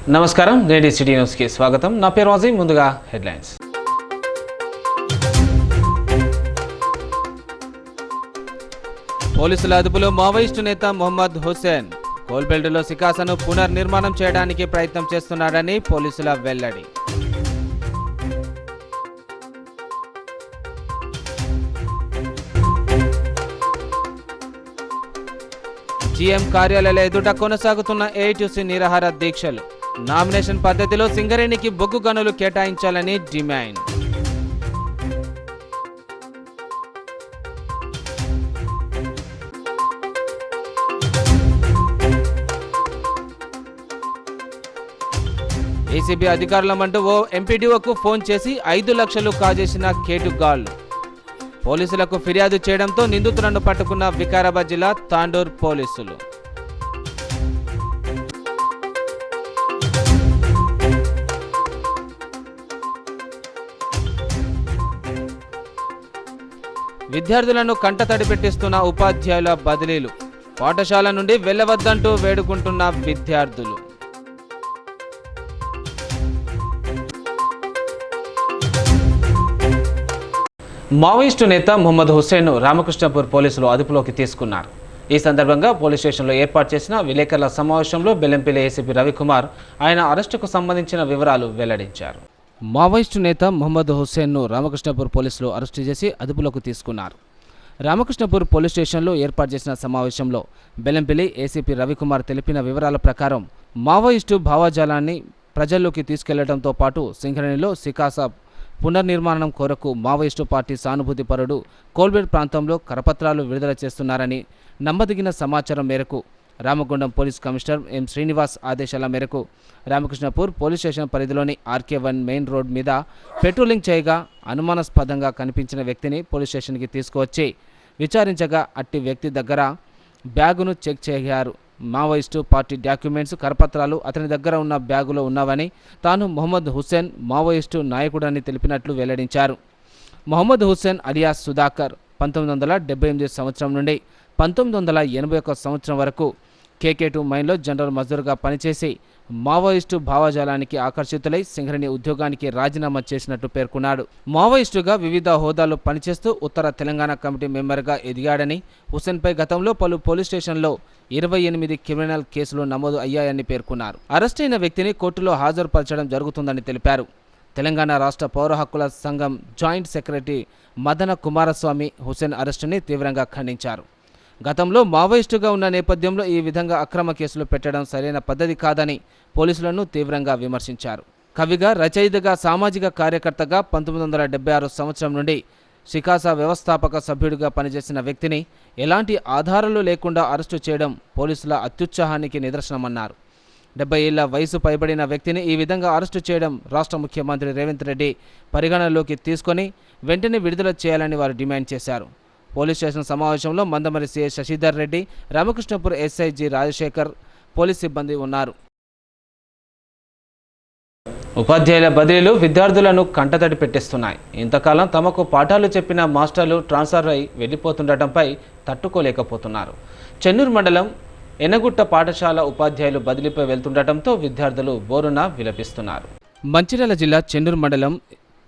నమస్కారం, నేటి సిటీ న్యూస్కి స్వాగతం. నా పేరు వాజీ. ముందుగా హెడ్లైన్స్. పోలీసుల అదుపులో మావోయిస్టు నేత మొహమ్మద్ హుస్సేన్. కోల్బెల్టులో సికాసాను పునర్నిర్మాణం చేయడానికి ప్రయత్నం చేస్తున్నారని పోలీసుల వెల్లడి. జీఎం కార్యాలయాల ఎదుట కొనసాగుతున్న ఏఐటీయూసీ నిరాహార దీక్షలు. నామినేషన్ పద్ధతిలో సింగరేణికి బొగ్గు గనులు కేటాయించాలని డిమాండ్. ఏసీబీ అధికారులమంటూ ఓ ఎంపీడీఓకు ఫోన్ చేసి 5 లక్షలు కాజేసిన కేటుగాళ్లు. పోలీసులకు ఫిర్యాదు చేయడంతో నిందితులను పట్టుకున్న వికారాబాద్ జిల్లా తాండూర్ పోలీసులు. విద్యార్థులను కంటతడి పెట్టిస్తున్న ఉపాధ్యాయుల బదిలీలు. పాఠశాల నుండి వెళ్లవద్దంటూ వేడుకుంటున్న విద్యార్థులు. మావోయిస్టు నేత మొహమ్మద్ హుస్సేన్ను రామకృష్ణపూర్ పోలీసులు అదుపులోకి తీసుకున్నారు. ఈ సందర్భంగా పోలీస్ స్టేషన్లో ఏర్పాటు చేసిన విలేకరుల సమావేశంలో బెల్లంపల్లి ఏసీపీ రవికుమార్ ఆయన అరెస్టుకు సంబంధించిన వివరాలు వెల్లడించారు. మావోయిస్టు నేత మొహమ్మద్ హుస్సేన్ను రామకృష్ణపూర్ పోలీసులు అరెస్టు చేసి అదుపులోకి తీసుకున్నారు. రామకృష్ణపూర్ పోలీస్ స్టేషన్లో ఏర్పాటు చేసిన సమావేశంలో బెల్లంపల్లి ఏసీపీ రవికుమార్ తెలిపిన వివరాల ప్రకారం మావోయిస్టు భావజాలాన్ని ప్రజల్లోకి తీసుకెళ్లడంతో పాటు సింగరేణిలో సికాసా పునర్నిర్మాణం కొరకు మావోయిస్టు పార్టీ సానుభూతి పరుడు కోల్బెట్ ప్రాంతంలో కరపత్రాలు విడుదల చేస్తున్నారని నమ్మదగిన సమాచారం మేరకు Ramagundam police commissioner M Srinivas ఆదేశాల మేరకు రామకృష్ణపూర్ పోలీస్ స్టేషన్ పరిధిలోని RK1 మెయిన్ రోడ్ మీద పెట్రోలింగ్ చేయగా అనుమానాస్పదంగా కనిపించిన వ్యక్తిని పోలీస్ స్టేషన్కి తీసుకువచ్చి విచారించగా అట్టి వ్యక్తి దగ్గర బ్యాగును చెక్ చేశారు. మావోయిస్టు పార్టీ డాక్యుమెంట్స్, కరపత్రాలు అతని దగ్గర ఉన్న బ్యాగులో ఉన్నవని, తాను మొహమ్మద్ హుస్సేన్ మావోయిస్టు నాయకుడని తెలిపినట్లు వెల్లడించారు. మొహమ్మద్ హుస్సేన్ అలియాస్ సుధాకర్ 1978 సంవత్సరం నుండి 1981 సంవత్సరం వరకు KK2 మైన్లో జనరల్ మజదూర్గా పనిచేసి మావోయిస్టు భావజాలానికి ఆకర్షితులై సింగరేణి ఉద్యోగానికి రాజీనామా చేసినట్టు పేర్కొన్నాడు. మావోయిస్టుగా వివిధ హోదాల్లో పనిచేస్తూ ఉత్తర తెలంగాణ కమిటీ మెంబర్గా ఎదిగాడని, హుస్సేన్పై గతంలో పలు పోలీస్ స్టేషన్లో 28 క్రిమినల్ కేసులు నమోదు అయ్యాయని పేర్కొన్నారు. అరెస్టైన వ్యక్తిని కోర్టులో హాజరుపరచడం జరుగుతుందని తెలిపారు. తెలంగాణ రాష్ట్ర పౌర హక్కుల సంఘం జాయింట్ సెక్రటరీ మదన కుమారస్వామి హుస్సేన్ అరెస్టుని తీవ్రంగా ఖండించారు. గతంలో మావోయిస్టుగా ఉన్న నేపథ్యంలో ఈ విధంగా అక్రమ కేసులు పెట్టడం సరైన పద్ధతి కాదని పోలీసులను తీవ్రంగా విమర్శించారు. కవిగా, రచయితగా, సామాజిక కార్యకర్తగా 1976 సంవత్సరం నుండి సికాసా వ్యవస్థాపక సభ్యుడిగా పనిచేసిన వ్యక్తిని ఎలాంటి ఆధారాలు లేకుండా అరెస్టు చేయడం పోలీసుల అత్యుత్సాహానికి నిదర్శనమన్నారు. 70 ఏళ్ల వయసు పైబడిన వ్యక్తిని ఈ విధంగా అరెస్టు చేయడం రాష్ట్ర ముఖ్యమంత్రి రేవంత్ రెడ్డి పరిగణనలోకి తీసుకొని వెంటనే విడుదల చేయాలని వారు డిమాండ్ చేశారు. పోలీస్ స్టేషన్ సమావేశంలో మందమరి CI Shashidhar Reddy, Ramakrishnapur SI G Rajasekhar, police సిబ్బంది ఉన్నారు. ఉపాధ్యాయుల బదిలీలు విద్యార్థులను కంటతడి పెట్టిస్తున్నాయి. ఇంతకాలం తమకు పాఠాలు చెప్పిన మాస్టర్లు ట్రాన్స్ఫర్ అయి వెళ్లిపోతుండటంపై తట్టుకోలేకపోతున్నారు. చెన్నూరు మండలం ఎనగుట్ట పాఠశాల ఉపాధ్యాయులు బదిలీపై వెళ్తుండటంతో విద్యార్థులు బోరున విలపిస్తున్నారు. మంచిర్యాల జిల్లా చెన్నూరు మండలం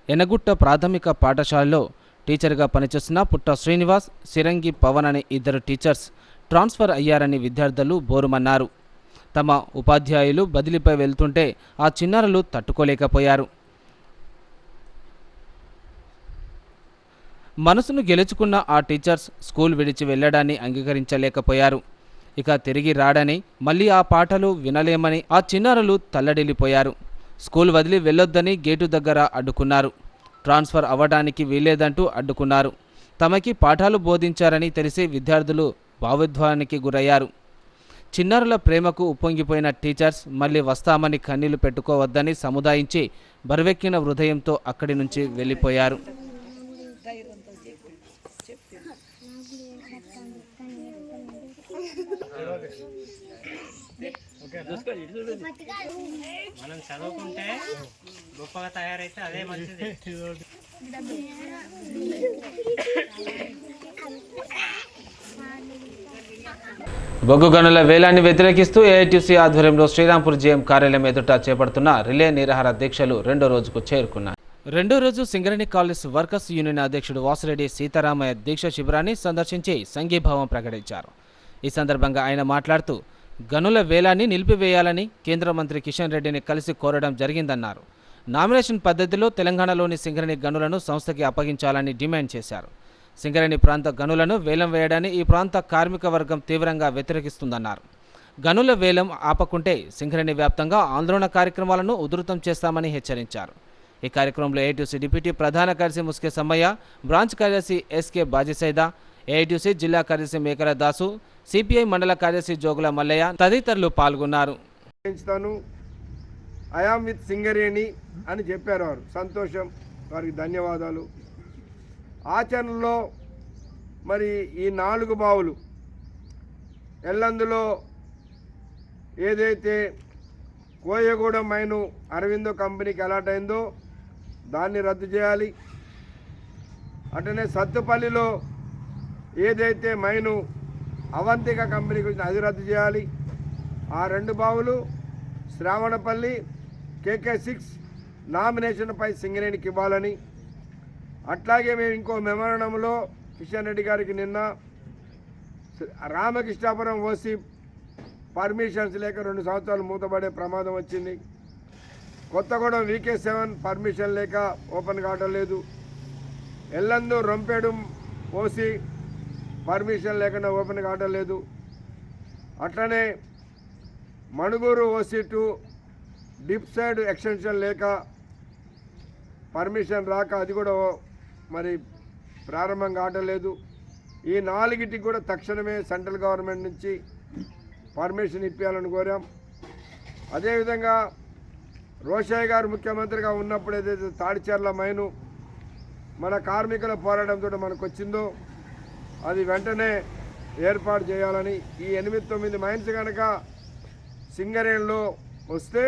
ఎనగుట్ట ప్రాథమిక పాఠశాలలో టీచర్గా పనిచేస్తున్న పుట్ట శ్రీనివాస్, సిరంగి పవన్ అనే 2 టీచర్స్ ట్రాన్స్ఫర్ అయ్యారని విద్యార్థులు బోరుమన్నారు. తమ ఉపాధ్యాయులు బదిలీపై వెళ్తుంటే ఆ చిన్నారులు తట్టుకోలేకపోయారు. మనసును గెలుచుకున్న ఆ టీచర్స్ స్కూల్ విడిచి వెళ్లడాన్ని అంగీకరించలేకపోయారు. ఇక తిరిగి రాడని, మళ్ళీ ఆ పాఠాలు వినలేమని ఆ చిన్నారులు తల్లడిల్లిపోయారు. స్కూల్ వదిలి వెళ్ళొద్దని గేటు దగ్గర అడ్డుకున్నారు. ట్రాన్స్ఫర్ అవ్వడానికి వీల్లేదంటూ అడ్డుకున్నారు. తమకి పాఠాలు బోధించారని తెలిసి విద్యార్థులు భావోద్వేగానికి గురయ్యారు. చిన్నారుల ప్రేమకు ఉప్పొంగిపోయిన టీచర్స్ మళ్ళీ వస్తామని కన్నీళ్లు పెట్టుకోవద్దని సముదాయించి బరువెక్కిన హృదయంతో అక్కడి నుంచి వెళ్ళిపోయారు. మనం చదువుకుంటే గొప్పగా తయారైతే అదే మంచిది. బొగ్గు గనుల వేలాన్ని వ్యతిరేకిస్తూ ఏఐటీసీ ఆధ్వర్యంలో శ్రీరాంపూర్ జీఎం కార్యాలయం ఎదుట చేపడుతున్న రిలే నిరాహార దీక్షలు రెండో రోజుకు చేరుకున్నాయి. రెండో రోజు సింగరేణి కాలేజ్ వర్కర్స్ యూనియన్ అధ్యక్షుడు వాసిరెడ్డి సీతారామయ్య దీక్ష శిబిరాన్ని సందర్శించి సంఘీభావం ప్రకటించారు. ఈ సందర్భంగా ఆయన మాట్లాడుతూ గనుల వేలాన్ని నిలిపివేయాలని కేంద్ర మంత్రి కిషన్ రెడ్డిని కలిసి కోరడం జరిగిందన్నారు. నామినేషన్ పద్ధతిలో తెలంగాణలోని సింగరేణి గనులను సంస్థకి అప్పగించాలని డిమాండ్ చేశారు. సింగరేణి ప్రాంత గనులను వేలం వేయడాన్ని ఈ ప్రాంత కార్మిక వర్గం తీవ్రంగా వ్యతిరేకిస్తుందన్నారు. గనుల వేలం ఆపకుంటే సింగరేణి వ్యాప్తంగా ఆందోళన కార్యక్రమాలను ఉధృతం చేస్తామని హెచ్చరించారు. ఈ కార్యక్రమంలో ఏఐటీసీ డిప్యూటీ ప్రధాన కార్యదర్శి ముస్కే సమ్మయ్య, బ్రాంచ్ కార్యదర్శి ఎస్కే బాజిసైదా, ఏఐటీసీ జిల్లా కార్యదర్శి మేకల దాసు, సిపిఐ మండల కార్యదర్శి జోగుల మల్లయ్య తదితరులు పాల్గొన్నారు. ఐఆమ్ విత్ సింగరేణి అని చెప్పారు వారు. సంతోషం, వారికి ధన్యవాదాలు. ఆచరణలో మరి ఈ 4 బావులు ఎల్లందులో ఏదైతే కోయగూడెం మైను అరవిందో కంపెనీకి అలాట్ అయిందో దాన్ని రద్దు చేయాలి. అట్లనే సత్తుపల్లిలో ఏదైతే మైను అవంతిక కంపెనీకి వచ్చిందో అది రద్దు చేయాలి. ఆ 2 బావులు శ్రావణపల్లి KK6 నామినేషన్పై సింగరేణికి ఇవ్వాలని, అట్లాగే మేము ఇంకో మెమరణంలో కిషన్ రెడ్డి గారికి నిన్న రామకృష్ణాపురం ఓసీ పర్మిషన్స్ లేక 2 సంవత్సరాలు మూతపడే ప్రమాదం వచ్చింది. కొత్తగూడెం VK7 పర్మిషన్ లేక ఓపెన్ కావడం లేదు. ఎల్లందు రొంపేడు ఓసీ పర్మిషన్ లేకుండా ఓపెన్ కావడం లేదు. అట్లనే Manuguru OC2 dip side extension లేక పర్మిషన్ రాక అది కూడా మరి ప్రారంభం కావడం లేదు. ఈ 4టికి కూడా తక్షణమే సెంట్రల్ గవర్నమెంట్ నుంచి పర్మిషన్ ఇప్పించాలని కోరాం. అదేవిధంగా రోషయ్య గారు ముఖ్యమంత్రిగా ఉన్నప్పుడు ఏదైతే తాడిచెర్ల మైను మన కార్మికుల పోరాటంతో మనకు వచ్చిందో అది వెంటనే ఏర్పాటు చేయాలని, ఈ 8-9 మైన్స్ కనుక సింగరేణిలో వస్తే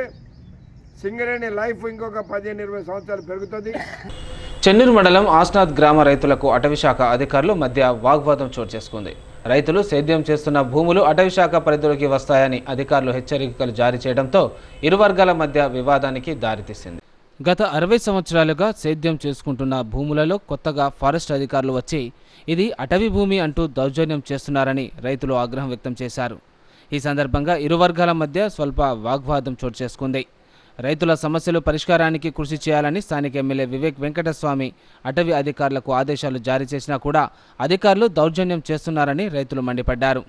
సింగరేణి లైఫ్ ఇంకొక 15-20 సంవత్సరాలు పెరుగుతుంది. చెన్నూరు మండలం ఆస్నాథ్ గ్రామ రైతులకు అటవీశాఖ అధికారుల మధ్య వాగ్వాదం చోటు చేసుకుంది. రైతులు సేద్యం చేస్తున్న భూములు అటవీశాఖ పరిధిలోకి వస్తాయని అధికారులు హెచ్చరికలు జారీ చేయడంతో ఇరు వర్గాల మధ్య వివాదానికి దారితీసింది. గత 60 సంవత్సరాలుగా సేద్యం చేసుకుంటున్న భూములలో కొత్తగా ఫారెస్ట్ అధికారులు వచ్చి ఇది అటవీ భూమి అంటూ దౌర్జన్యం చేస్తున్నారని రైతులు ఆగ్రహం వ్యక్తం చేశారు. ఈ సందర్భంగా ఇరు వర్గాల మధ్య స్వల్ప వాగ్వాదం చోటు చేసుకుంది. రైతుల సమస్యలు పరిష్కారానికి కృషి చేయాలని స్థానిక ఎమ్మెల్యే వివేక్ వెంకటస్వామి అటవీ అధికారులకు ఆదేశాలు జారీ చేసినా కూడా అధికారులు దౌర్జన్యం చేస్తున్నారని రైతులు మండిపడ్డారు.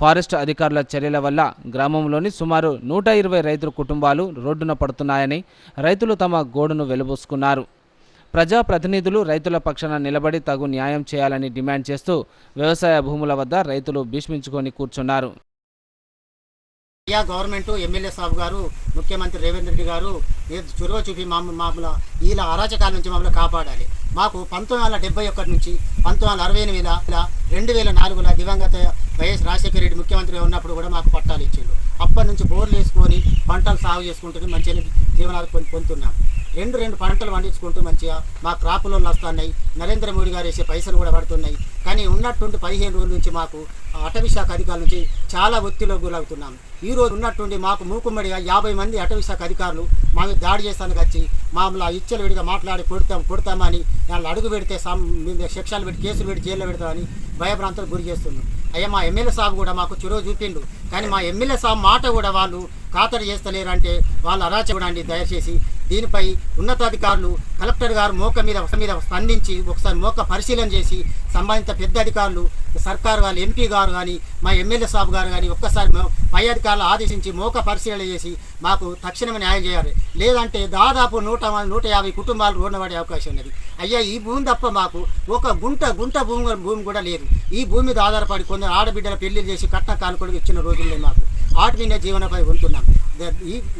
ఫారెస్ట్ అధికారుల చర్యల వల్ల గ్రామంలోని సుమారు 120 రైతుల కుటుంబాలు రోడ్డున పడుతున్నాయని రైతులు తమ గోడును వెలుబోసుకున్నారు. ప్రజాప్రతినిధులు రైతుల పక్షాన నిలబడి తగు న్యాయం చేయాలని డిమాండ్ చేస్తూ వ్యవసాయ భూముల వద్ద రైతులు భీష్మించుకొని కూర్చున్నారు. గవర్నమెంట్ ఎమ్మెల్యే సాబ్ గారు, ముఖ్యమంత్రి రేవంత్ రెడ్డి గారు చొరవ చూపి మమ్మల్ని వీళ్ళ అరాచకాల నుంచి మమ్మల్ని కాపాడాలి. మాకు 1971 నుంచి 1968 2004 దివంగత వైఎస్ రాజశేఖర రెడ్డి ముఖ్యమంత్రిగా ఉన్నప్పుడు కూడా మాకు పట్టాలు ఇచ్చిండు. అప్పటి నుంచి బోర్లు వేసుకొని పంటలు సాగు చేసుకుంటూ మంచిగా జీవనాలు పొందుతున్నాం. 2 పంటలు పండించుకుంటూ మంచిగా మా క్రాపులో వస్తున్నాయి. నరేంద్ర మోడీ గారు వేసే పైసలు కూడా పడుతున్నాయి. కానీ ఉన్నట్టుండి 15 రోజుల నుంచి మాకు అటవీ శాఖ అధికారుల నుంచి చాలా ఒత్తిడిలో గురవుతున్నాం. ఈ రోజు ఉన్నట్టుండి మాకు మూకుమ్మడిగా 50 మంది అటవీ శాఖ అధికారులు మా మీద దాడి చేస్తానికి వచ్చి మామూలు ఇచ్చలు విడిగా మాట్లాడి కొడతామని వాళ్ళు అడుగు పెడితే శిక్షలు పెట్టి కేసులు పెట్టి జైల్లో పెడతామని భయభ్రాంతులకు గురి చేస్తున్నాం. అయ్యా మా ఎమ్మెల్యే సాబ్ కూడా మాకు చొరవ చూపిండు. కానీ మా ఎమ్మెల్యే సాబ్ మాట కూడా వాళ్ళు ఖాతరు చేస్తలేరంటే వాళ్ళు అరాచకూడండి. దయచేసి దీనిపై ఉన్నతాధికారులు కలెక్టర్ గారు మోక మీద స్పందించి ఒకసారి మోక పరిశీలన చేసి సంబంధిత పెద్ద అధికారులు సర్కారు వాళ్ళు ఎంపీ గారు కానీ మా ఎమ్మెల్యే సాబ్ గారు కానీ ఒక్కసారి పై అధికారులు ఆదేశించి మోక పరిశీలన చేసి మాకు తక్షణమే న్యాయం చేయాలి. లేదంటే దాదాపు 150 కుటుంబాలు రోడ్డు పడే అవకాశం ఉన్నది. అయ్యా ఈ భూమి తప్ప మాకు ఒక గుంట భూమి కూడా లేదు. ఈ భూమి మీద ఆధారపడి కొందరు ఆడబిడ్డల పెళ్లిళ్ళు చేసి కట్న కానుకొని ఇచ్చిన రోజుల్లో మాకు వాటి మీద జీవనపై ఉంటున్నాం.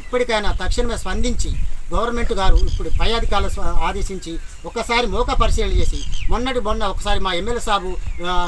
ఇప్పటికైనా తక్షణమే స్పందించి గవర్నమెంట్ గారు ఇప్పుడు పై అధికారులు ఆదేశించి ఒకసారి మోక పరిశీలన చేసి మొన్న ఒకసారి మా ఎమ్మెల్యే సాబు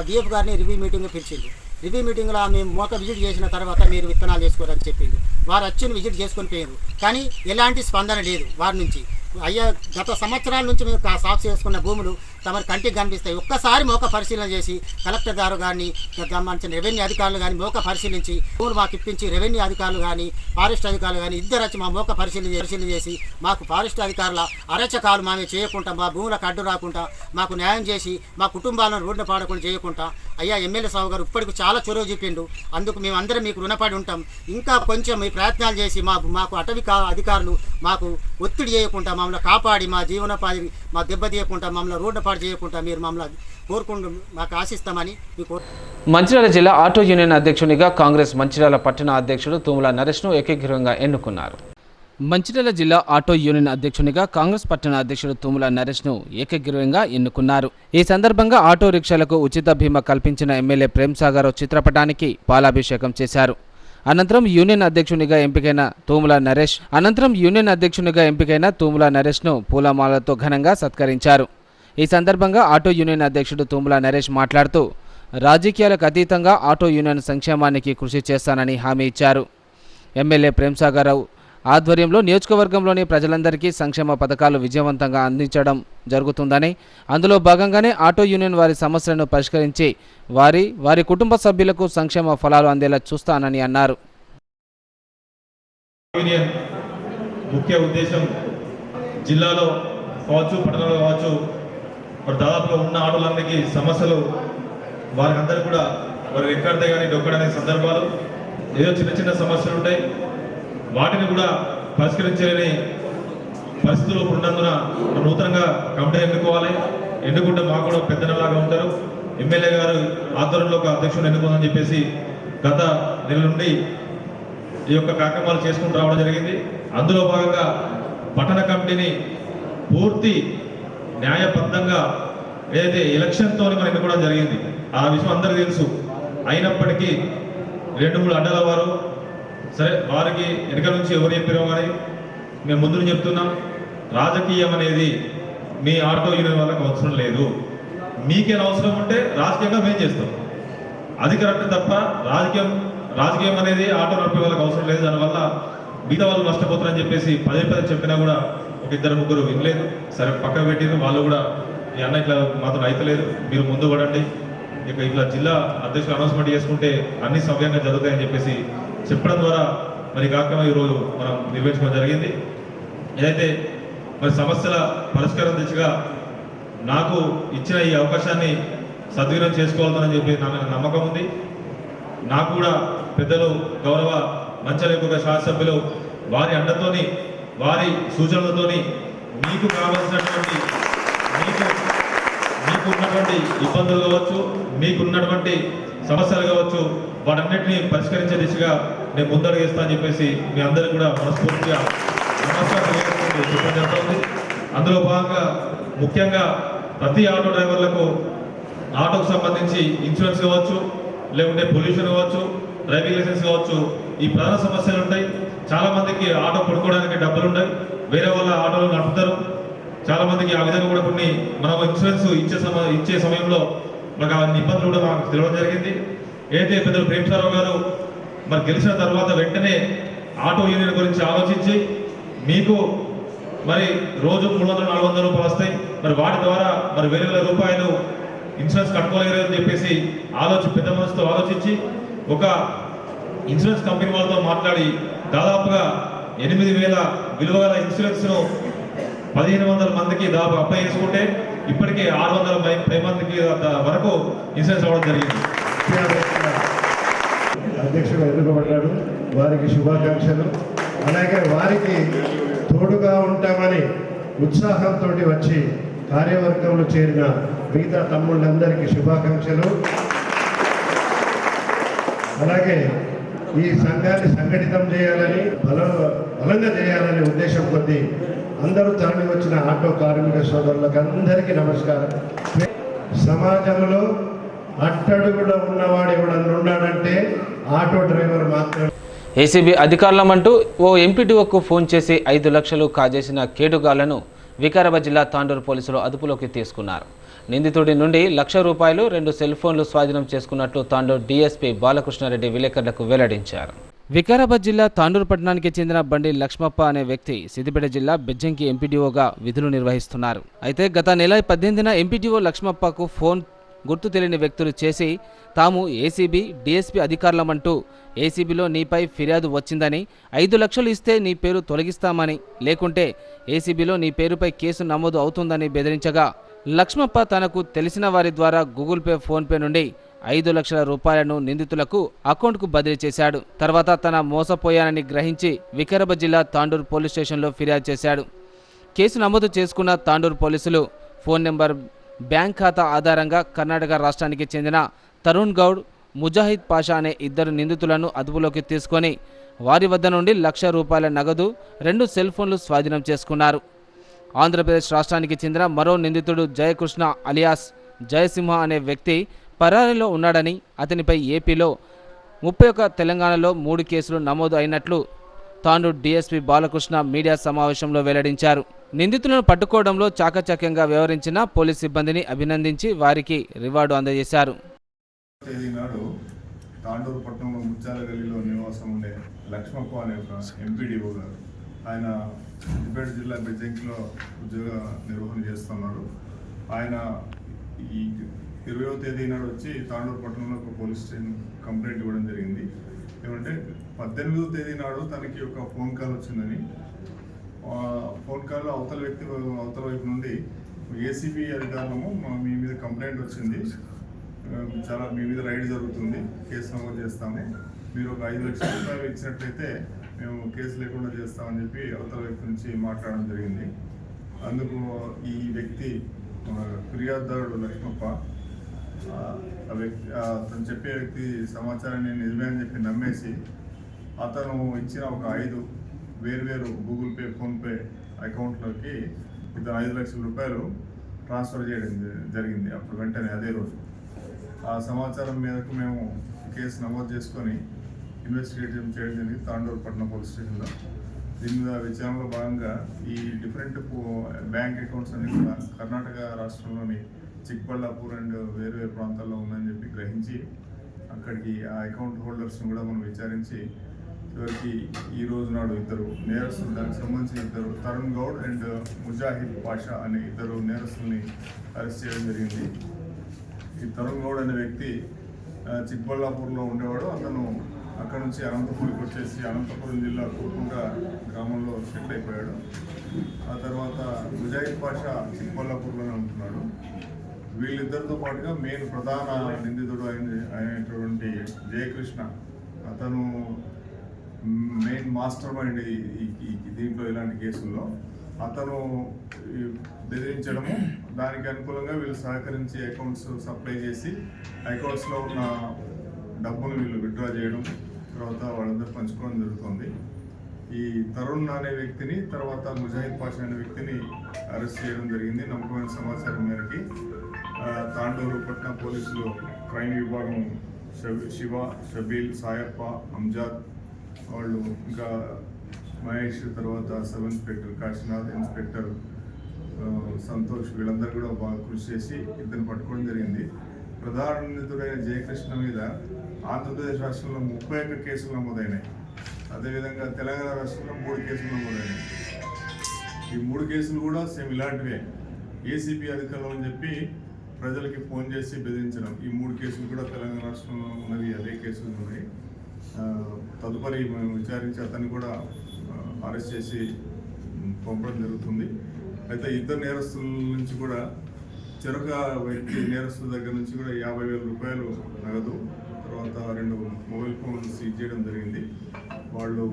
డిఎఫ్ గారిని రివ్యూ మీటింగ్ పిలిచింది. రివ్యూ మీటింగ్లో మేము మోక విజిట్ చేసిన తర్వాత మీరు విత్తనాలు చేసుకోరని చెప్పింది. వారు వచ్చి విజిట్ చేసుకొని పోయారు. కానీ ఎలాంటి స్పందన లేదు వారి నుంచి. అయ్యా గత సంవత్సరాల నుంచి మేము సాగు చేసుకున్న భూములు తమ కంటికి కనిపిస్తాయి. ఒక్కసారి మోక పరిశీలన చేసి కలెక్టర్ గారు కానీ సంబంధించిన రెవెన్యూ అధికారులు కానీ మోక పరిశీలించి భూములు మాకు ఇప్పించి రెవెన్యూ అధికారులు కానీ ఫారెస్ట్ అధికారులు కానీ ఇద్దరు వచ్చి మా మోక పరిశీలన చేసి మాకు ఫారెస్ట్ అధికారుల అరచకాలు మామే చేయకుండా మా భూములకు అడ్డు రాకుండా మాకు న్యాయం చేసి మా కుటుంబాలను రోడ్డు పాడకుండా చేయకుండా అయ్యా ఎమ్మెల్యే సాగు గారు ఇప్పటికి చాలా చొరవ చూపిండు. అందుకు మేము అందరం మీకు రుణపడి ఉంటాం. ఇంకా కొంచెం మీ ప్రయత్నాలు చేసి మాకు అటవీ అధికారులు మాకు ఒత్తిడి చేయకుండా మమ్మల్ని కాపాడి మా జీవనోపాధి మా దెబ్బతీయకుండా మమ్మల్ని రోడ్డు పాడు చేయకుండా మీరు మమ్మల్ని కోరుకుంటూ మాకు ఆశిస్తామని మీకు. మంచిర్యాల జిల్లా ఆటో యూనియన్ అధ్యక్షునిగా కాంగ్రెస్ మంచిర్యాల పట్టణ అధ్యక్షుడు తుమ్మల నరేష్ను ఏకగ్రీవంగా ఎన్నుకున్నారు. మంచిర్యాల జిల్లా ఆటో యూనియన్ అధ్యక్షునిగా కాంగ్రెస్ పట్టణ అధ్యక్షుడు తుమ్మల నరేష్ను ఏకగ్రీవంగా ఎన్నుకున్నారు. ఈ సందర్భంగా ఆటో రిక్షాలకు ఉచిత బీమా కల్పించిన ఎమ్మెల్యే ప్రేమ్సాగర్ చిత్రపటానికి పాలాభిషేకం చేశారు. అనంతరం యూనియన్ అధ్యక్షునిగా ఎంపికైన తుమ్మల నరేష్ను పూలమాలతో ఘనంగా సత్కరించారు. ఈ సందర్భంగా ఆటో యూనియన్ అధ్యక్షుడు తుమ్మల నరేష్ మాట్లాడుతూ రాజకీయాలకు అతీతంగా ఆటో యూనియన్ సంక్షేమానికి కృషి చేస్తానని హామీ ఇచ్చారు. ఎమ్మెల్యే ప్రేమ్సాగర్ ఆధ్వర్యంలో నియోజకవర్గంలోని ప్రజలందరికీ సంక్షేమ పథకాలు విజయవంతంగా అందించడం జరుగుతుందని, అందులో భాగంగానే ఆటో యూనియన్ వారి సమస్యలను పరిష్కరించి వారి కుటుంబ సభ్యులకు సంక్షేమ ఫలాలు అందేలా చూస్తానని అన్నారు. యూనియన్ ముఖ్య ఉద్దేశం జిల్లాలో కావచ్చు, పట్టణంలో కావచ్చు, మరి దాదాపులో ఉన్న ఆటోలందరికీ సమస్యలు వారికి అందరూ కూడా వారు ఎక్కడితే కానీ డొక్కడనే సందర్భాలు ఏదో చిన్న చిన్న సమస్యలు ఉంటాయి. వాటిని కూడా పరిష్కరించలేని పరిస్థితులు ఉన్నందున నూతనంగా కమిటీ ఎన్నుకుంటే మాకు కూడా పెద్దలాగా ఉంటారు. ఎమ్మెల్యే గారు ఆధ్వర్యంలో ఒక అధ్యక్షుడు ఎన్నుకుందని చెప్పేసి గత నెల నుండి ఈ యొక్క కార్యక్రమాలు చేసుకుంటూ రావడం జరిగింది. అందులో భాగంగా పట్టణ కమిటీని పూర్తి న్యాయబద్ధంగా ఏదైతే ఎలక్షన్తో మనం ఎన్నుకోవడం జరిగింది. ఆ విషయం అందరికీ తెలుసు. అయినప్పటికీ 2-3 అడ్డాల వారు సరే వారికి వెనక నుంచి ఎవరు చెప్పారో కానీ మేము ముందు చెప్తున్నాం, రాజకీయం అనేది మీ ఆటో యూనియన్ వాళ్ళకి అవసరం లేదు. మీకేం అవసరం ఉంటే రాజకీయంగా మేము చేస్తాం, అది కరెక్ట్ తప్ప రాజకీయం అనేది ఆటో నడిపే వాళ్ళకి అవసరం లేదు. దానివల్ల మిగతా వాళ్ళు నష్టపోతారని చెప్పేసి పదే చెప్పినా కూడా ఒక 2-3 వినలేదు. సరే పక్క పెట్టిన వాళ్ళు కూడా ఈ అన్న ఇట్లా మాతో అయితలేదు, మీరు ముందు పడండి, ఇట్లా జిల్లా అధ్యక్షులు అనౌన్స్మెంట్ చేసుకుంటే అన్ని సవ్యంగా జరుగుతాయని చెప్పేసి చెప్పడం ద్వారా మరి కార్యక్రమం ఈరోజు మనం నిర్వహించడం జరిగింది. ఏదైతే మరి సమస్యల పరిష్కారం దిశగా నాకు ఇచ్చిన ఈ అవకాశాన్ని సద్వినియోగం చేసుకోవాలని చెప్పి నాకు నమ్మకం ఉంది. నాకు కూడా పెద్దలు గౌరవ మంచిర్యాల శాసనసభ్యులు వారి అండతోని వారి సూచనలతోని మీకు కావాల్సినటువంటి మీకు ఉన్నటువంటి ఇబ్బందులు కావచ్చు, మీకున్నటువంటి సమస్యలు కావచ్చు, వాటన్నిటిని పరిష్కరించే దిశగా నేను ముందడుగు వేస్తానని చెప్పేసి మీ అందరికీ కూడా మనస్ఫూర్తిగా నమస్కారం చెప్పడం జరుగుతుంది. అందులో భాగంగా ముఖ్యంగా ప్రతి ఆటో డ్రైవర్లకు ఆటోకు సంబంధించి ఇన్సూరెన్స్ కావచ్చు, లేకుంటే పొల్యూషన్ కావచ్చు, డ్రైవింగ్ లైసెన్స్ కావచ్చు, ఈ ప్రధాన సమస్యలు ఉంటాయి. చాలా మందికి ఆటో కొనుక్కోవడానికి డబ్బులు ఉంటాయి, వేరే వాళ్ళ ఆటోలు నడుపుతారు. చాలా మందికి ఆ విధంగా కూడా కొన్ని మనం ఇన్సూరెన్స్ ఇచ్చే సమయంలో మనకు ఆ ఇబ్బందులు కూడా మనకు తెలియడం జరిగింది. ఏదైతే పెద్దలు ప్రేమ్సారావు గారు మరి గెలిచిన తర్వాత వెంటనే ఆటో యూనియన్ గురించి ఆలోచించి మీకు మరి రోజు 300-400 రూపాయలు వస్తాయి, మరి వాటి ద్వారా మరి వేల రూపాయలు ఇన్సూరెన్స్ కట్టుకోలేరు అని చెప్పేసి పెద్ద మనసుతో ఆలోచించి ఒక ఇన్సూరెన్స్ కంపెనీ వాళ్ళతో మాట్లాడి దాదాపుగా 8,000 విలువ గల ఇన్సూరెన్స్ను 1,500 మందికి దాదాపు అప్లై చేసుకుంటే ఇప్పటికే 600 మందికి వరకు ఇన్సూరెన్స్ అవ్వడం జరిగింది. అధ్యక్షుడు ఎన్నుకోబడ్డాడు, వారికి శుభాకాంక్షలు. అలాగే వారికి తోడుగా ఉంటామని ఉత్సాహంతో వచ్చి కార్యవర్గంలో చేరిన మిగతా తమ్ముళ్ళందరికీ శుభాకాంక్షలు. అలాగే ఈ సంఘాన్ని సంఘటితం చేయాలని బలంగా చేయాలనే ఉద్దేశం కొద్దీ అందరూ తరలి వచ్చిన ఆటో కార్మిక సోదరులకు అందరికీ నమస్కారం. సమాజంలో అట్టడుగులో ఉన్నవాడు ఎవడన్నా ఉన్నాడంటే ఆటో డ్రైవర్ మాత్రమే. ఏసీబీ అధికారులమంటూ ఓ ఎంపీడీఓకు ఫోన్ చేసి 5 లక్షలు కాజేసిన కేటుగాళ్లను వికారాబాద్ జిల్లా తాండూరు పోలీసులు అదుపులోకి తీసుకున్నారు. నిందితుడి నుండి ₹1,00,000, 2 సెల్ ఫోన్లు స్వాధీనం చేసుకున్నట్లు తాండూరు డీఎస్పీ బాలకృష్ణారెడ్డి విలేకరులకు వెల్లడించారు. వికారాబాద్ జిల్లా తాండూరు పట్టణానికి చెందిన బండి లక్ష్మప్ప అనే వ్యక్తి సిద్దిపేట జిల్లా బెజ్జంకి ఎంపీడీఓగా విధులు నిర్వహిస్తున్నారు. అయితే గత నెల 18న ఎంపీడీఓ లక్ష్మప్పకు ఫోన్ గుర్తు తెలియని వ్యక్తులు చేసి తాము ఏసీబీ డీఎస్పీ అధికారులమంటూ ఏసీబీలో నీపై ఫిర్యాదు వచ్చిందని 5 లక్షలు ఇస్తే నీ పేరు తొలగిస్తామని లేకుంటే ఏసీబీలో నీ పేరుపై కేసు నమోదు అవుతుందని బెదిరించగా లక్ష్మప్ప తనకు తెలిసిన వారి ద్వారా గూగుల్ పే ఫోన్పే నుండి 5 లక్షల రూపాయలను నిందితులకు అకౌంట్కు బదిలీ చేశాడు. తర్వాత తన మోసపోయానని గ్రహించి వికారాబాద్ జిల్లా తాండూరు పోలీస్ స్టేషన్లో ఫిర్యాదు చేశాడు. కేసు నమోదు చేసుకున్న తాండూరు పోలీసులు ఫోన్ నెంబర్, బ్యాంక్ ఖాతా ఆధారంగా కర్ణాటక రాష్ట్రానికి చెందిన తరుణ్ గౌడ్, ముజాహిద్ పాషా అనే 2 నిందితులను అదుపులోకి తీసుకొని వారి వద్ద నుండి 1 లక్ష రూపాయల నగదు, 2 సెల్ ఫోన్లు స్వాధీనం చేసుకున్నారు. ఆంధ్రప్రదేశ్ రాష్ట్రానికి చెందిన మరో నిందితుడు జయకృష్ణ అలియాస్ జయసింహ అనే వ్యక్తి పరారీలో ఉన్నాడని, అతనిపై ఏపీలో 31, తెలంగాణలో 3 కేసులు నమోదు అయినట్లు తాండూరు డీఎస్పీ బాలకృష్ణ మీడియా సమావేశంలో వెల్లడించారు. నిందితులను పట్టుకోవడంలో చాకచక్యంగా వ్యవహరించిన పోలీస్ సిబ్బందిని అభినందించి వారికి రివార్డు అందజేశారు. తేదీ నాడు తాండూరు పట్టణంలో ముత్యాల గల్లీలో నివాసం ఉండే లక్ష్మప్ప అనే ఒక ఎంపీడీఓ గారు, ఆయన సిద్దిపేట జిల్లా బెజ్జంకిలో ఉద్యోగ నిర్వహణ చేస్తున్నారు. ఆయన ఈ 20వ తేదీ నాడు వచ్చి తాండూరు పట్టణంలో ఒక పోలీస్ స్టేషన్ కంప్లైంట్ ఇవ్వడం జరిగింది. ఏమంటే 18వ తేదీ నాడు తనకి ఒక ఫోన్ కాల్ వచ్చిందని, ఫోన్ కాల్ అవతల వైపు నుండి ఏసీబీ అధికారులము మీ మీద కంప్లైంట్ వచ్చింది, చాలా మీ మీద రైడ్ జరుగుతుంది, కేసు నమోదు చేస్తాము, మీరు ఒక 5 లక్షల రూపాయలు ఇచ్చినట్లయితే మేము కేసు లేకుండా చేస్తామని చెప్పి అవతల వ్యక్తి నుంచి మాట్లాడడం జరిగింది. అందుకు ఈ వ్యక్తి ఫిర్యాదుదారుడు లక్ష్మప్ప అతను చెప్పే వ్యక్తి సమాచారాన్ని నిజమే అని చెప్పి నమ్మేసి అతను ఇచ్చిన ఒక 5 వేర్వేరు గూగుల్ పే, ఫోన్పే అకౌంట్లోకి ఇతను 5 లక్షల రూపాయలు ట్రాన్స్ఫర్ చేయడం జరిగింది. అప్పుడు వెంటనే అదే రోజు ఆ సమాచారం మేరకు మేము కేసు నమోదు చేసుకొని ఇన్వెస్టిగేట్ చేయడం జరిగింది తాండూరు పట్టణ పోలీస్ స్టేషన్లో. దీని మీద విచారణలో భాగంగా ఈ డిఫరెంట్ బ్యాంక్ అకౌంట్స్ అన్ని కూడా కర్ణాటక రాష్ట్రంలోని చిక్బళ్ళాపూర్ అండ్ వేరు ప్రాంతాల్లో ఉందని చెప్పి గ్రహించి అక్కడికి ఆ అకౌంట్ హోల్డర్స్ని కూడా మనం విచారించి చివరికి ఈ రోజు నాడు 2 నేరస్తులు, దానికి సంబంధించిన 2 తరుణ్ గౌడ్ అండ్ ముజాహిద్ పాషా అనే 2 నేరస్తుల్ని అరెస్ట్ చేయడం జరిగింది. ఈ తరుణ్ గౌడ్ అనే వ్యక్తి చిక్బళ్ళాపూర్లో ఉండేవాడు. అతను అక్కడ నుంచి అనంతపూర్కి వచ్చేసి అనంతపురం జిల్లా కూకుంట గ్రామంలో సెటిల్ అయిపోయాడు. ఆ తర్వాత ముజాహిద్ పాషా చిక్బళ్ళాపూర్లోనే ఉంటున్నాడు. వీళ్ళిద్దరితో పాటుగా మెయిన్ ప్రధాన నిందితుడు అయినటువంటి జయకృష్ణ, అతను మెయిన్ మాస్టర్ మైండ్ దీంట్లో ఇలాంటి కేసుల్లో. అతను బెదిరించడము, దానికి అనుకూలంగా వీళ్ళు సహకరించి అకౌంట్స్ సప్లై చేసి అకౌంట్స్లో ఉన్న డబ్బును వీళ్ళు విత్డ్రా చేయడం, తర్వాత వాళ్ళందరూ పంచుకోవడం జరుగుతుంది. ఈ తరుణ్ అనే వ్యక్తిని, తర్వాత ముజాహిద్ పాషా అనే వ్యక్తిని అరెస్ట్ చేయడం జరిగింది. నమ్మకమైన సమాచారం మేరకి తాండూరు పట్టణ పోలీసులు క్రైమ్ విభాగం శివ, షబీల్, సాయప్ప, అంజాద్ వాళ్ళు, ఇంకా మహేష్, తర్వాత sub inspector Kashinath, inspector Santosh, వీళ్ళందరూ కూడా బాగా కృషి చేసి ఇద్దరిని పట్టుకోవడం జరిగింది. ప్రధాన నిందితుడైన జయకృష్ణ మీద ఆంధ్రప్రదేశ్ రాష్ట్రంలో 31 కేసులు నమోదైనాయి. అదేవిధంగా తెలంగాణ రాష్ట్రంలో 3 కేసులు నమోదైనాయి. ఈ 3 కేసులు కూడా సేమ్ ఇలాంటివే. ఏసీబీ అధికారులు అని చెప్పి ప్రజలకి ఫోన్ చేసి బెదిరించడం. ఈ 3 కేసులు కూడా తెలంగాణ రాష్ట్రంలో ఉన్నది అదే కేసులు ఉన్నాయి. తదుపరి మేము విచారించి అతన్ని కూడా అరెస్ట్ చేసి పంపడం జరుగుతుంది. అయితే 2 నేరస్తుల నుంచి కూడా చెరొక వ్యక్తి నేరస్తుల దగ్గర నుంచి కూడా 50,000 రూపాయలు నగదు, తర్వాత 2 మొబైల్ ఫోన్లు సీజ్ చేయడం జరిగింది. వాళ్ళు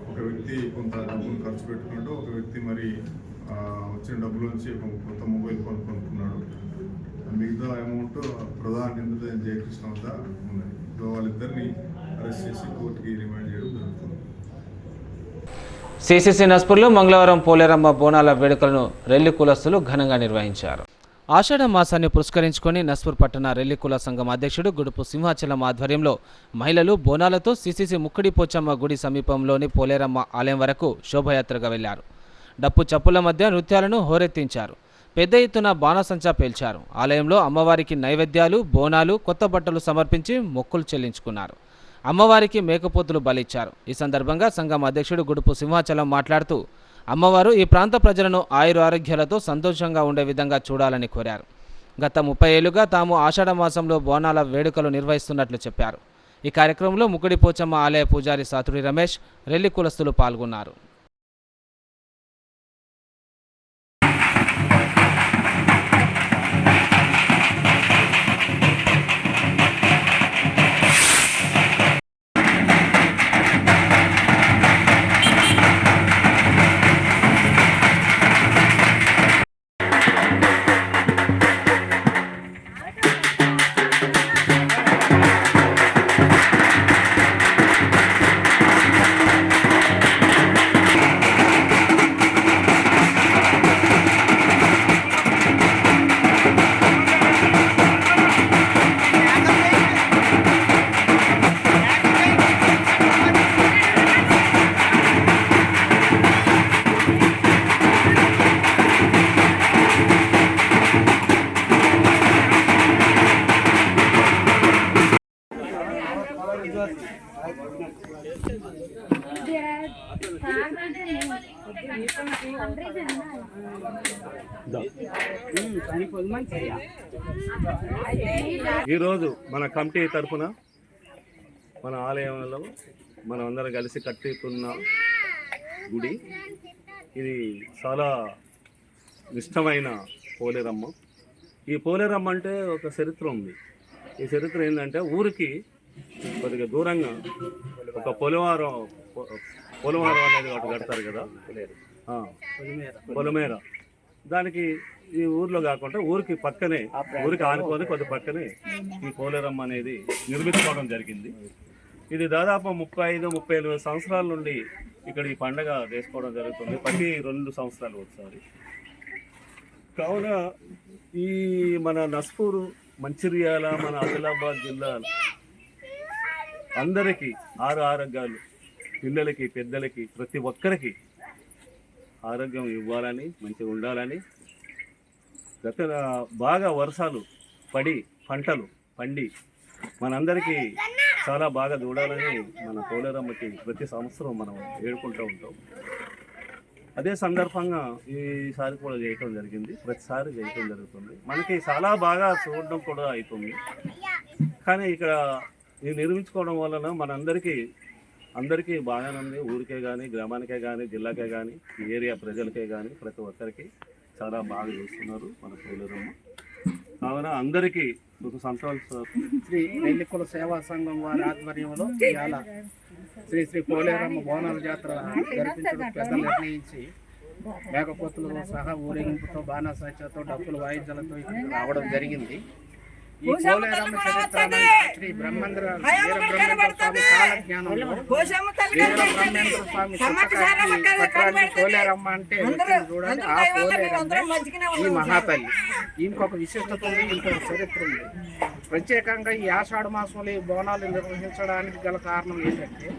ఒక వ్యక్తి కొంత డబ్బులు ఖర్చు పెట్టుకున్నట్టు, ఒక వ్యక్తి మరి వచ్చిన డబ్బుల నుంచి కొత్త మొబైల్ ఫోన్ కొనుక్కున్నాడు. మిగతా అమౌంట్ ప్రధాన నిందితుడు జయకృష్ణ వద్ద ఉన్నది. వాళ్ళిద్దరిని అరెస్ట్ చేసి కోర్టుకి రిమాండ్ చేయడం జరుగుతుంది. సిసిసి నస్పూర్లో మంగళవారం పోలేరమ్మ బోనాల వేడుకలను రెల్లి కులస్తులు ఘనంగా నిర్వహించారు. ఆషాఢ మాసాన్ని పురస్కరించుకొని నస్పూర్ పట్టణ రెల్లి కుల సంఘం అధ్యక్షుడు గుడుపు సింహాచలం ఆధ్వర్యంలో మహిళలు బోనాలతో సిసిసి ముక్కడి పోచమ్మ గుడి సమీపంలోని పోలేరమ్మ ఆలయం వరకు శోభయాత్రగా వెళ్లారు. డప్పు చప్పుల మధ్య నృత్యాలను హోరెత్తించారు. పెద్ద ఎత్తున బాణసంచా పేల్చారు. ఆలయంలో అమ్మవారికి నైవేద్యాలు, బోనాలు, కొత్త బట్టలు సమర్పించి మొక్కులు చెల్లించుకున్నారు. అమ్మవారికి మేకపోతులు బలిచ్చారు. ఈ సందర్భంగా సంఘం అధ్యక్షుడు గుడుపు సింహాచలం మాట్లాడుతూ అమ్మవారు ఈ ప్రాంత ప్రజలను ఆయురారోగ్యాలతో సంతోషంగా ఉండే విధంగా చూడాలని కోరారు. గత 30 ఏళ్లుగా తాము ఆషాఢ మాసంలో బోనాల వేడుకలు నిర్వహిస్తున్నట్లు చెప్పారు. ఈ కార్యక్రమంలో ముకుడి పోచమ్మ ఆలయ పూజారి సాతుడి రమేష్, రెల్లి కులస్తులు పాల్గొన్నారు. ఈరోజు మన కమిటీ తరఫున మన ఆలయంలో మనం అందరం కలిసి కట్టుకున్న గుడి ఇది చాలా ఇష్టమైన పోలేరమ్మ. ఈ పోలేరమ్మ అంటే ఒక చరిత్ర ఉంది. ఈ చరిత్ర ఏంటంటే ఊరికి కొద్దిగా దూరంగా ఒక పొలవారం అనేది ఒకటి కడతారు కదా, పొలమేర. దానికి ఈ ఊర్లో కాకుండా ఊరికి పక్కనే, ఊరికి ఆనుకొని కొద్ది పక్కనే ఈ పోలేరమ్మ అనేది నిర్మించుకోవడం జరిగింది. ఇది దాదాపు 35-37 సంవత్సరాల నుండి ఇక్కడ ఈ పండగ చేసుకోవడం జరుగుతుంది, ప్రతి 2 సంవత్సరాలు ఒకసారి. కావున ఈ మన నస్పూరు, మంచిర్యాల, మన ఆదిలాబాద్ జిల్లా అందరికీ ఆరోగ్యాలు, పిల్లలకి పెద్దలకి ప్రతి ఒక్కరికి ఆరోగ్యం ఇవ్వాలని, మంచిగా ఉండాలని, బాగా వర్షాలు పడి పంటలు పండి మనందరికీ చాలా బాగా చూడాలని మన పోలేరమ్మకి ప్రతి సంవత్సరం మనం వేడుకుంటూ ఉంటాం. అదే సందర్భంగా ఈసారి కూడా చేయటం జరిగింది, ప్రతిసారి చేయటం జరుగుతుంది. మనకి చాలా బాగా చూడడం కూడా అవుతుంది. కానీ ఇక్కడ ఇది నిర్మించుకోవడం వలన అందరికీ బాగానే ఉంది. ఊరికే కానీ, గ్రామానికే కానీ, జిల్లాకే కానీ, ఏరియా ప్రజలకే కానీ ప్రతి ఒక్కరికి చాలా బాగా చూస్తున్నారు మన పోలేరమ్మ. కావున అందరికీ ఒక సంతోషం. శ్రీ రెల్లికుల సేవా సంఘం వారి ఆధ్వర్యంలో ఇవాళ శ్రీ పోలేరమ్మ బోనాల జాతర జరిపించడం పెద్దలు నిర్ణయించి మేకపోతులు సహా ఊరేగింపుతో, బాణాసంచతో, డప్పుల వాయిద్యాలతో ఇక్కడ రావడం జరిగింది. ఈ పోలేరమ్మ చరిత్ర శ్రీ వీరబ్రహ్మేంద్ర స్వామి కాలజ్ఞానంలో వీరబ్రహ్మేంద్ర స్వామి పత్రాన్ని పోలేరమ్మ అంటే చూడాలి. ఆ పోలేరమ్మ ఈ మహాతల్లి. ఇంకొక విశిష్టత ఉంది, ఇంకొక చరిత్ర ఉంది. ప్రత్యేకంగా ఈ ఆషాఢ మాసంలో ఈ బోనాలు నిర్వహించడానికి గల కారణం ఏంటంటే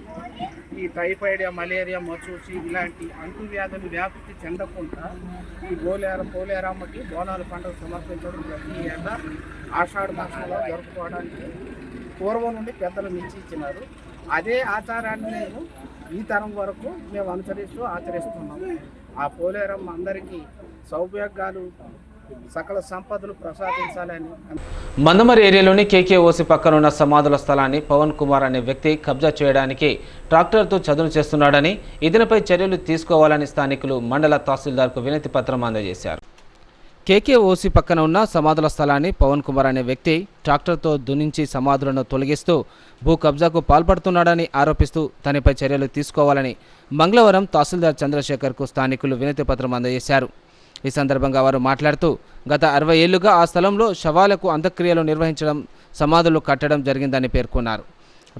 ఈ టైఫాయిడ్, మలేరియా, మసూచి ఇలాంటి అంటువ్యాధులు వ్యాప్తి చెందకుండా ఈ పోలేరమ్మకి బోనాల పండుగ సమర్పించడం ప్రతి ఏటా ఆషాఢ మాసంలో జరుపుకోవడానికి పూర్వం నుండి పెద్దలు నిశ్చయించినారు. అదే ఆచారాన్ని మేము ఈ తరం వరకు మేము అనుసరిస్తూ ఆచరిస్తున్నాము. ఆ పోలేరమ్మ అందరికీ సౌభాగ్యాలు, సకల సంపదలు ప్రసాదించాలని. మందమరి ఏరియాలోని కేకేఓసి పక్కన ఉన్న సమాధుల స్థలాన్ని పవన్ కుమార్ అనే వ్యక్తి కబ్జా చేయడానికి ట్రాక్టర్తో చదును చేస్తున్నాడని, ఇదినపై చర్యలు తీసుకోవాలని స్థానికులు మండల తహసీల్దార్కు వినతి పత్రం అందజేశారు. కేకేఓసి పక్కన ఉన్న సమాధుల స్థలాన్ని పవన్ కుమార్ అనే వ్యక్తి ట్రాక్టర్తో దున్నించి సమాధులను తొలగిస్తూ భూ కబ్జాకు పాల్పడుతున్నాడని ఆరోపిస్తూ తనపై చర్యలు తీసుకోవాలని మంగళవారం తహసీల్దార్ చంద్రశేఖర్కు స్థానికులు వినతి పత్రం అందజేశారు. ఈ సందర్భంగా వారు మాట్లాడుతూ గత 60 ఏళ్లుగా ఆ స్థలంలో శవాలకు అంత్యక్రియలు నిర్వహించడం, సమాధులు కట్టడం జరిగిందని పేర్కొన్నారు.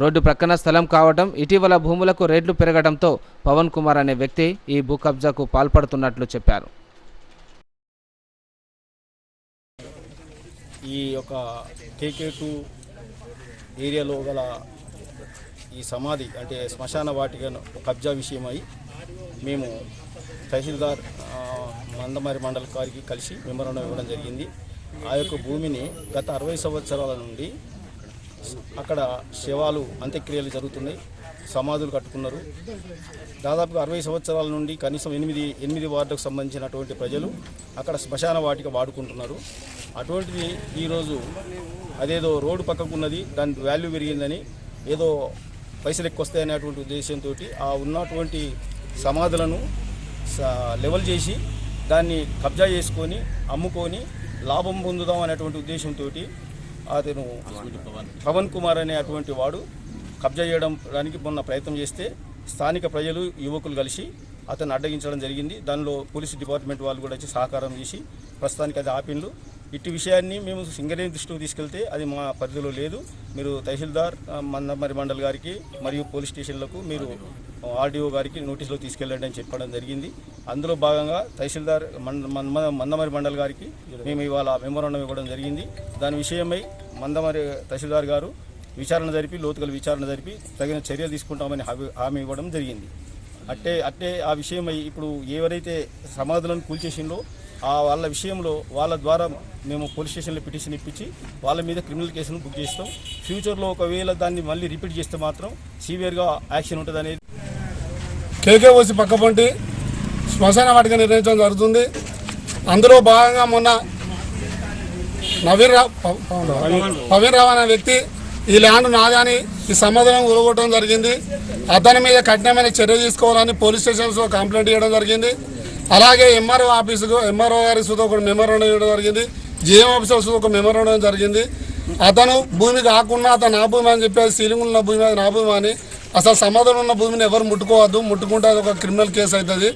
రోడ్డు ప్రక్కన స్థలం కావడం, ఇటీవల భూములకు రేట్లు పెరగడంతో పవన్ కుమార్ అనే వ్యక్తి ఈ భూ కబ్జాకు పాల్పడుతున్నట్లు చెప్పారు. ఈ యొక్క కేకే2 ఏరియాలో గల ఈ సమాధి అంటే శ్మశాన వాటిక కబ్జా విషయమై మేము తహసీల్దార్ మందమరి మండల గారికి కలిసి మెమోరాండం ఇవ్వడం జరిగింది. ఆ యొక్క భూమిని గత 60 సంవత్సరాల నుండి అక్కడ శవాలు అంత్యక్రియలు జరుగుతున్నాయి, సమాధులు కట్టుకున్నారు. దాదాపుగా 60 సంవత్సరాల నుండి కనీసం 8 వార్డుకు సంబంధించినటువంటి ప్రజలు అక్కడ శ్మశాన వాటిక వాడుకుంటున్నారు. అటువంటిది ఈరోజు అదేదో రోడ్డు పక్కకు ఉన్నది, దాని వాల్యూ పెరిగిందని, ఏదో పైసలు ఎక్కువ వస్తాయనేటువంటి ఉద్దేశంతో ఆ ఉన్నటువంటి సమాధులను లెవెల్ చేసి దాన్ని కబ్జా చేసుకొని అమ్ముకొని లాభం పొందుదాం అనేటువంటి ఉద్దేశంతో అతను పవన్ కుమార్ అనే అటువంటి వాడు కబ్జా చేయడానికి మొన్న ప్రయత్నం చేస్తే స్థానిక ప్రజలు యువకులు కలిసి అతను అడ్డగించడం జరిగింది. దానిలో పోలీసు డిపార్ట్మెంట్ వాళ్ళు కూడా వచ్చి సహకారం చేసి ప్రస్తుతానికి అది ఆపిన్లు. ఇట్టి విషయాన్ని మేము సింగరేణి దృష్టికి తీసుకెళ్తే అది మా పరిధిలో లేదు, మీరు తహసీల్దార్ మందమరి మండల్ గారికి మరియు పోలీస్ స్టేషన్లకు మీరు ఆర్డీఓ గారికి నోటీసులో తీసుకెళ్ళండి అని చెప్పడం జరిగింది. అందులో భాగంగా తహసీల్దార్ మందమరి మండల్ గారికి మేము ఇవాళ మెమోరాండం ఇవ్వడం జరిగింది. దాని విషయమై మందమరి తహసీల్దార్ గారు విచారణ జరిపి లోతుగల విచారణ జరిపి తగిన చర్యలు తీసుకుంటామని హామీ ఇవ్వడం జరిగింది. అట్టే ఆ విషయమై ఇప్పుడు ఎవరైతే సమాధులను కూల్చేసిందో వాళ్ళ విషయంలో వాళ్ళ ద్వారా మేము పోలీస్ స్టేషన్లో పిటిషన్ ఇప్పించి వాళ్ళ మీద క్రిమినల్ కేసును బుక్ చేస్తాం. ఫ్యూచర్లో ఒకవేళ దాన్ని మళ్ళీ రిపీట్ చేస్తే మాత్రం సివియర్గా యాక్షన్ ఉంటుంది అనేది కేకేఓసి పక్కపంటి శ్మశాన వాటిక నిర్ణయించడం జరుగుతుంది. అందులో భాగంగా మొన్న పవన్ రావు అనే వ్యక్తి ఈ ల్యాండ్ నాదని ఈ సమాధానం ఊరగొట్టడం జరిగింది. అతని మీద కఠినమైన చర్య తీసుకోవాలని పోలీస్ స్టేషన్స్లో కంప్లైంట్ ఇవ్వడం జరిగింది. అలాగే ఎంఆర్ఓ ఆఫీసుకు ఎంఆర్ఓ గారి సుధా ఒక మెమోరాండం ఇవ్వడం జరిగింది. జిఎం ఆఫీసర్ సుధా ఒక మెమోరాండం జరిగింది. అతను భూమి కాకుండా అతను నా భూమి అని చెప్పేసి సీలింగ్ ఉన్న భూమి అది నా భూమి అని, అసలు సమాధానం ఉన్న భూమిని ఎవరు ముట్టుకోవద్దు, ముట్టుకుంటే అది ఒక క్రిమినల్ కేసు అవుతుంది,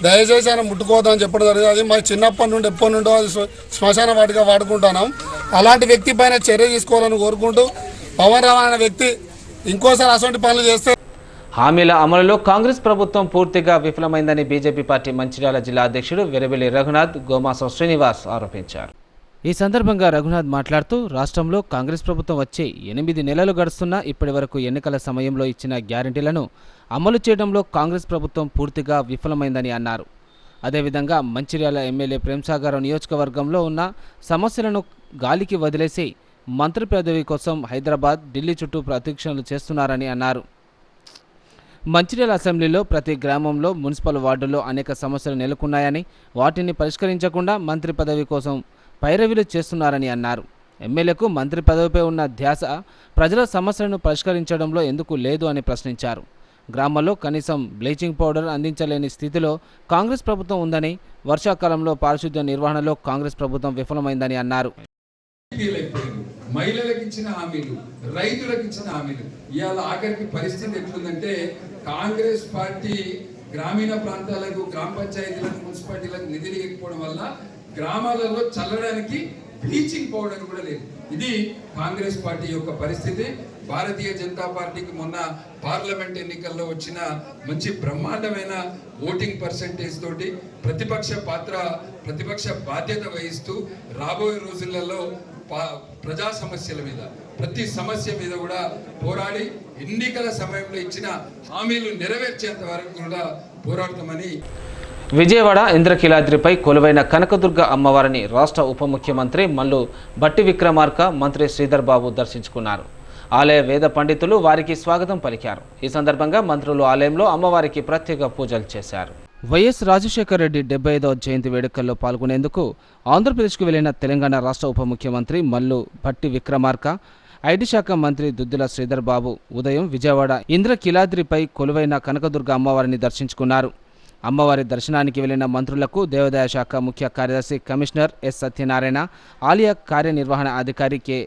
దయచేసి ఆయన ముట్టుకోవద్దు అని చెప్పడం జరిగింది. అది మా చిన్నప్పటి నుండి ఎప్పటి నుండో అది శ్మశాన వాటిగా వాడుకుంటున్నాం. అలాంటి వ్యక్తి పైన చర్య తీసుకోవాలని కోరుకుంటూ పవన్ రావు అనే వ్యక్తి ఇంకోసారి అటువంటి పనులు చేస్తే హామీల అమలులో కాంగ్రెస్ ప్రభుత్వం పూర్తిగా విఫలమైందని బీజేపీ పార్టీ మంచిర్యాల జిల్లా అధ్యక్షుడు వెరబెల్లి రఘునాథ్, గోమాసం శ్రీనివాస్ ఆరోపించారు. ఈ సందర్భంగా రఘునాథ్ మాట్లాడుతూ రాష్ట్రంలో కాంగ్రెస్ ప్రభుత్వం వచ్చి 8 నెలలు గడుస్తున్నా ఇప్పటి వరకు ఎన్నికల సమయంలో ఇచ్చిన గ్యారంటీలను అమలు చేయడంలో కాంగ్రెస్ ప్రభుత్వం పూర్తిగా విఫలమైందని అన్నారు. అదేవిధంగా మంచిర్యాల ఎమ్మెల్యే ప్రేమ్సాగర్ నియోజకవర్గంలో ఉన్న సమస్యలను గాలికి వదిలేసి మంత్రి పదవి కోసం హైదరాబాద్, ఢిల్లీ చుట్టూ ప్రతిక్షణలు చేస్తున్నారని అన్నారు. మంచిర్యాల అసెంబ్లీలో ప్రతి గ్రామంలో మున్సిపల్ వార్డుల్లో అనేక సమస్యలు నెలకొన్నాయని, వాటిని పరిష్కరించకుండా మంత్రి పదవి కోసం పైరవీలు చేస్తున్నారని అన్నారు. ఎమ్మెల్యేకు మంత్రి పదవిపై ఉన్న ధ్యాస ప్రజల సమస్యలను పరిష్కరించడంలో ఎందుకు లేదు అని ప్రశ్నించారు. గ్రామాల్లో కనీసం బ్లీచింగ్ పౌడర్ అందించలేని స్థితిలో కాంగ్రెస్ ప్రభుత్వం ఉందని, వర్షాకాలంలో పారిశుద్ధ్య నిర్వహణలో కాంగ్రెస్ ప్రభుత్వం విఫలమైందని అన్నారు. మహిళలకు ఇచ్చిన హామీలు, రైతులకు ఇచ్చిన హామీలు, ఇవాళ ఆఖరికి పరిస్థితి ఎట్లుందంటే కాంగ్రెస్ పార్టీ గ్రామీణ ప్రాంతాలకు, గ్రామ పంచాయతీలకు, మున్సిపాలిటీలకు నిధులు ఇవ్వకపోవడం వల్ల గ్రామాలలో చల్లడానికి బ్లీచింగ్ పౌడర్ కూడా లేదు. ఇది కాంగ్రెస్ పార్టీ యొక్క పరిస్థితి. భారతీయ జనతా పార్టీకి మొన్న పార్లమెంట్ ఎన్నికల్లో వచ్చిన మంచి బ్రహ్మాండమైన ఓటింగ్ పర్సెంటేజ్ తోటి ప్రతిపక్ష బాధ్యత వహిస్తూ రాబోయే రోజులలో ప్రజా సమస్యల మీద, ప్రతి సమస్య మీద కూడా పోరాడి ఎన్నికల సమయంలో ఇచ్చిన హామీలు నెరవేర్చేంత వరకు కూడా పోరాడతామని. విజయవాడ ఇంద్రకీలాద్రిపై కొలువైన కనకదుర్గ అమ్మవారిని రాష్ట్ర ఉప ముఖ్యమంత్రి మల్లు భట్టి విక్రమార్క, మంత్రి శ్రీధర్ బాబు దర్శించుకున్నారు. ఆలయ వేద పండితులు వారికి స్వాగతం పలికారు. ఈ సందర్భంగా మంత్రులు ఆలయంలో అమ్మవారికి ప్రత్యేక పూజలు చేశారు. వైఎస్ రాజశేఖర రెడ్డి 75వ జయంతి వేడుకల్లో పాల్గొనేందుకు ఆంధ్రప్రదేశ్కు వెళ్లిన తెలంగాణ రాష్ట్ర ఉప ముఖ్యమంత్రి మల్లు భట్టి విక్రమార్క, ఐటీ శాఖ మంత్రి దుద్దిల శ్రీధర్ బాబు ఉదయం విజయవాడ ఇంద్రకీలాద్రిపై కొలువైన కనకదుర్గ అమ్మవారిని దర్శించుకున్నారు. అమ్మవారి దర్శనానికి వెళ్లిన మంత్రులకు దేవాదాయ శాఖ ముఖ్య కార్యదర్శి కమిషనర్ ఎస్ సత్యనారాయణ, ఆలయ కార్యనిర్వహణ అధికారి కె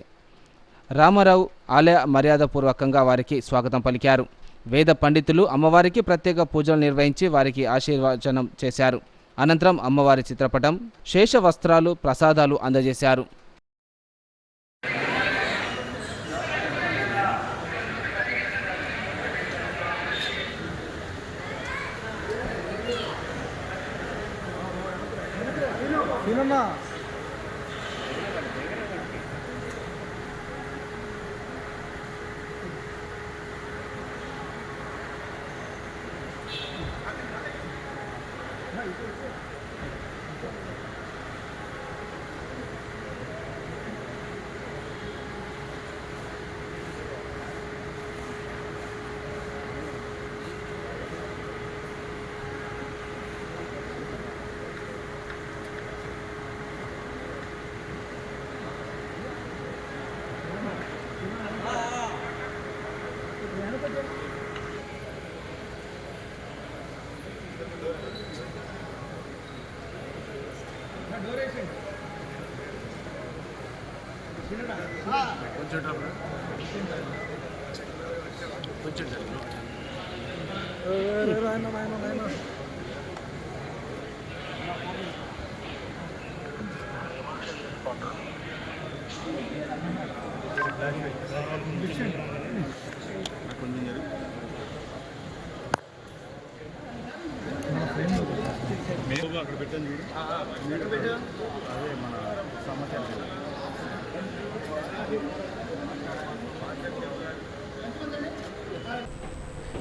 రామారావు ఆలయ మర్యాదపూర్వకంగా వారికి స్వాగతం పలికారు. వేద పండితులు అమ్మవారికి ప్రత్యేక పూజలు నిర్వహించి వారికి ఆశీర్వచనం చేశారు. అనంతరం అమ్మవారి చిత్రపటం, శేష వస్త్రాలు, ప్రసాదాలు అందజేశారు.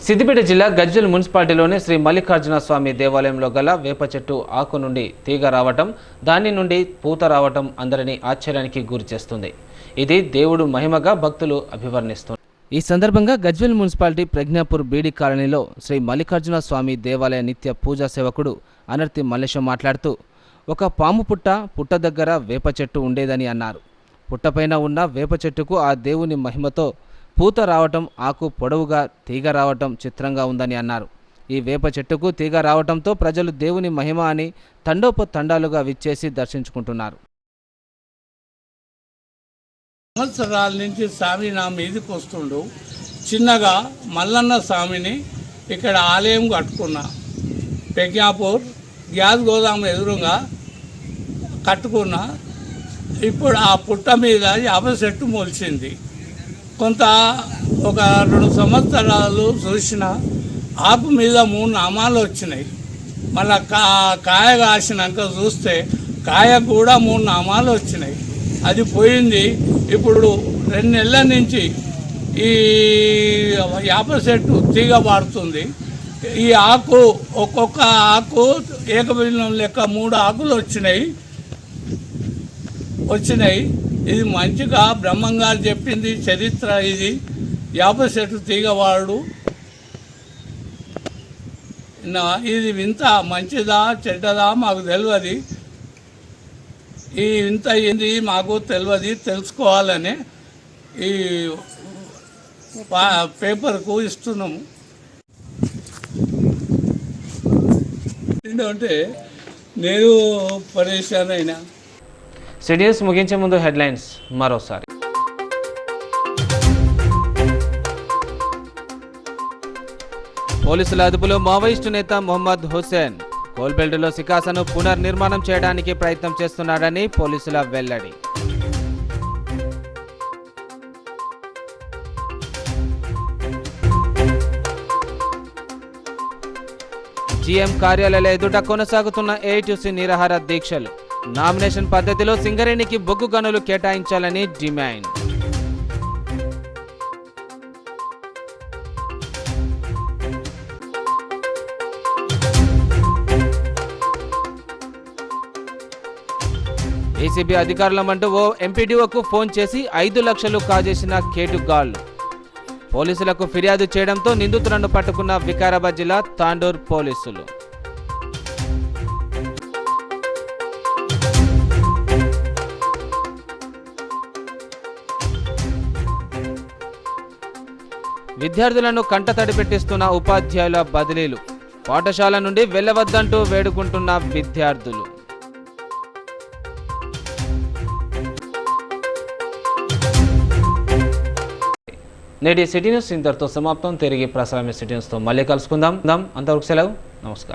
సిద్దిపేట జిల్లా గజ్వేల్ మున్సిపాలిటీలోని శ్రీ మల్లికార్జున స్వామి దేవాలయంలో గల వేప చెట్టు ఆకు నుండి తీగ రావటం, దాని నుండి పూత రావటం అందరినీ ఆశ్చర్యానికి గురి చేస్తుంది. ఇది దేవుడు మహిమగా భక్తులు అభివర్ణిస్తున్నారు. ఈ సందర్భంగా గజ్వేల్ మున్సిపాలిటీ ప్రజ్ఞాపూర్ బీడి కాలనీలో శ్రీ మల్లికార్జున స్వామి దేవాలయ నిత్య పూజా సేవకుడు అనర్తి మల్లేశం మాట్లాడుతూ, ఒక పాము పుట్ట దగ్గర వేప చెట్టు ఉండేదని అన్నారు. పుట్టపైన ఉన్న వేప చెట్టుకు ఆ దేవుని మహిమతో పూత రావటం, ఆకు పొడవుగా తీగ రావటం చిత్రంగా ఉందని అన్నారు. ఈ వేప చెట్టుకు తీగ రావటంతో ప్రజలు దేవుని మహిమ అని తండోపతండాలుగా విచ్చేసి దర్శించుకుంటున్నారు. సంవత్సరాల నుంచి స్వామి నా మీదకి వస్తుండు. చిన్నగా మల్లన్న స్వామిని ఇక్కడ ఆలయం కట్టుకున్నా. ప్రజ్ఞాపూర్ గ్యాస్ గోదాం ఎదురుగా కట్టుకున్నా. ఇప్పుడు ఆ పుట్ట మీద యాప చెట్టు మొలిచింది. కొంత ఒక 2 సంవత్సరాలు చూసిన ఆకు మీద 3 నామాలు వచ్చినాయి. మళ్ళా కాయ కాసినాక చూస్తే కాయ కూడా 3 నామాలు వచ్చినాయి. అది పోయింది. ఇప్పుడు 2 నెలల నుంచి ఈ యాప చెట్టు తీగ పారుతుంది. ఈ ఆకు ఒక్కొక్క ఆకు ఏకబిల్లం లెక్క 3 ఆకులు వచ్చినాయి. ఇది మంచిగా బ్రహ్మంగారు చెప్పింది చరిత్ర. ఇది యాప చెట్టు తీగవాడు. ఇది వింత మంచిదా చెడ్డదా మాకు తెలియదు. ఈ వింత ఏంది మాకు తెలియదు. తెలుసుకోవాలని ఈ పేపర్కు ఇస్తున్నాము. ఏంటంటే నేను పరేషాన్ అయినా. సిటీస్ ముగించే ముందు హెడ్లైన్స్ మరోసారి. పోలీసుల అదుపులో మావోయిస్టు నేత మొహమ్మద్ హుస్సేన్. కోల్బెల్టులో సికాసాను పునర్నిర్మాణం చేయడానికి ప్రయత్నం చేస్తున్నాడని పోలీసుల వెల్లడి. జీఎం కార్యాలయాల ఎదుట కొనసాగుతున్న ఏఐటీసీ నిరాహార దీక్షలు. నామినేషన్ పద్ధతిలో సింగరేణికి బొగ్గు గనులు కేటాయించాలని డిమాండ్. ఏసీబీ అధికారులమంటూ ఓ ఎంపీడీఓకు ఫోన్ చేసి 5 లక్షలు కాజేసిన కేటుగాళ్లు. పోలీసులకు ఫిర్యాదు చేయడంతో నిందితులను పట్టుకున్న వికారాబాద్ జిల్లా తాండూర్ పోలీసులు. విద్యార్థులను కంటతడి పెట్టిస్తున్న ఉపాధ్యాయుల బదిలీలు. పాఠశాల నుండి వెళ్ళవద్దంటూ వేడుకుంటున్న విద్యార్థులు. నేటి సిటీ న్యూస్ ఇంతటితో సమాప్తం. తిరిగి ప్రసారమే సిటీ న్యూస్తో మళ్ళీ కలుసుకుందాం. అంతవరకు సెలవు. నమస్కారం.